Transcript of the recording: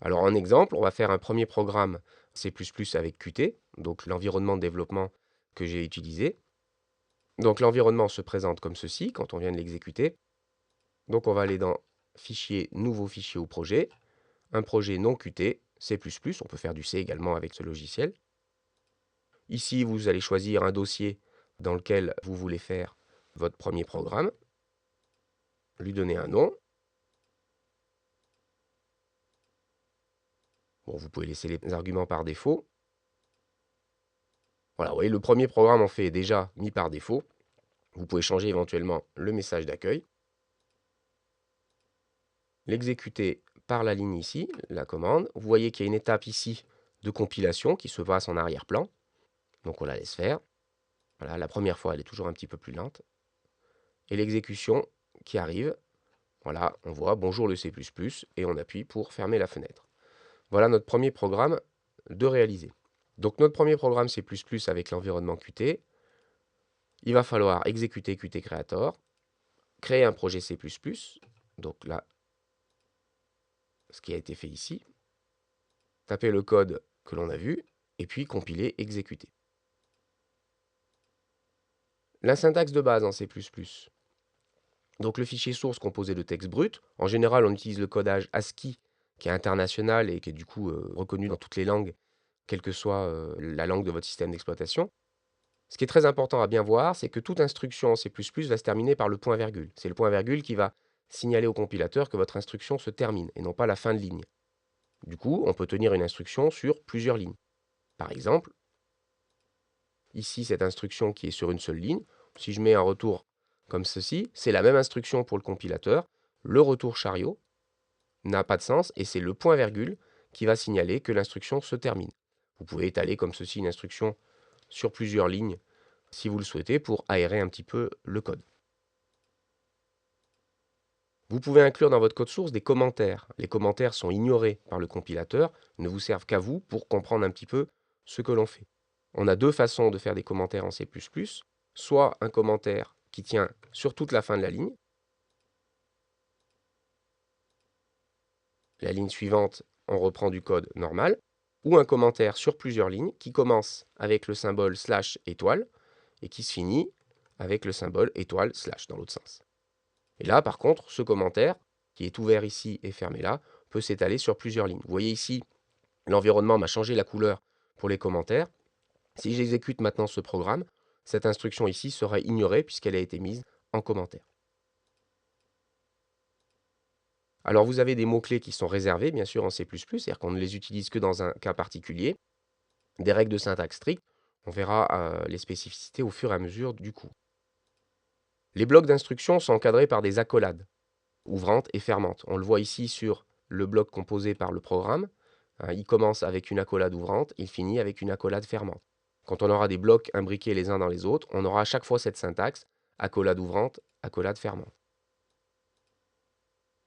Alors en exemple, on va faire un premier programme C++ avec Qt, donc l'environnement de développement que j'ai utilisé. Donc l'environnement se présente comme ceci quand on vient de l'exécuter. Donc on va aller dans Fichier, Nouveau fichier ou projet, un projet non Qt, C++, on peut faire du C également avec ce logiciel. Ici, vous allez choisir un dossier dans lequel vous voulez faire votre premier programme, lui donner un nom. Bon, vous pouvez laisser les arguments par défaut. Voilà, vous voyez, le premier programme en fait est déjà mis par défaut. Vous pouvez changer éventuellement le message d'accueil. L'exécuter par la ligne ici, la commande. Vous voyez qu'il y a une étape ici de compilation qui se passe en arrière-plan. Donc on la laisse faire. Voilà, la première fois, elle est toujours un petit peu plus lente. Et l'exécution qui arrive. Voilà, on voit bonjour le C++ et on appuie pour fermer la fenêtre. Voilà notre premier programme de réaliser. Donc notre premier programme C++ avec l'environnement Qt, il va falloir exécuter Qt Creator, créer un projet C++, donc là, ce qui a été fait ici, taper le code que l'on a vu, et puis compiler, exécuter. La syntaxe de base en C++. Donc le fichier source composé de texte brut, en général on utilise le codage ASCII qui est international et qui est du coup reconnu dans toutes les langues, quelle que soit la langue de votre système d'exploitation. Ce qui est très important à bien voir, c'est que toute instruction en C++ va se terminer par le point virgule. C'est le point virgule qui va signaler au compilateur que votre instruction se termine et non pas la fin de ligne. Du coup, on peut tenir une instruction sur plusieurs lignes. Par exemple, ici, cette instruction qui est sur une seule ligne, si je mets un retour comme ceci, c'est la même instruction pour le compilateur. Le retour chariot n'a pas de sens et c'est le point virgule qui va signaler que l'instruction se termine. Vous pouvez étaler comme ceci une instruction sur plusieurs lignes si vous le souhaitez pour aérer un petit peu le code. Vous pouvez inclure dans votre code source des commentaires. Les commentaires sont ignorés par le compilateur, ne vous servent qu'à vous pour comprendre un petit peu ce que l'on fait. On a deux façons de faire des commentaires en C++, soit un commentaire qui tient sur toute la fin de la ligne suivante, on reprend du code normal, ou un commentaire sur plusieurs lignes qui commence avec le symbole slash étoile et qui se finit avec le symbole étoile slash dans l'autre sens. Et là, par contre, ce commentaire, qui est ouvert ici et fermé là, peut s'étaler sur plusieurs lignes. Vous voyez ici, l'environnement m'a changé la couleur pour les commentaires. Si j'exécute maintenant ce programme, cette instruction ici sera ignorée puisqu'elle a été mise en commentaire. Alors vous avez des mots-clés qui sont réservés, bien sûr, en C++, c'est-à-dire qu'on ne les utilise que dans un cas particulier. Des règles de syntaxe strictes, on verra les spécificités au fur et à mesure du cours. Les blocs d'instructions sont encadrés par des accolades, ouvrantes et fermantes. On le voit ici sur le bloc composé par le programme. Il commence avec une accolade ouvrante, il finit avec une accolade fermante. Quand on aura des blocs imbriqués les uns dans les autres, on aura à chaque fois cette syntaxe, accolade ouvrante, accolade fermante.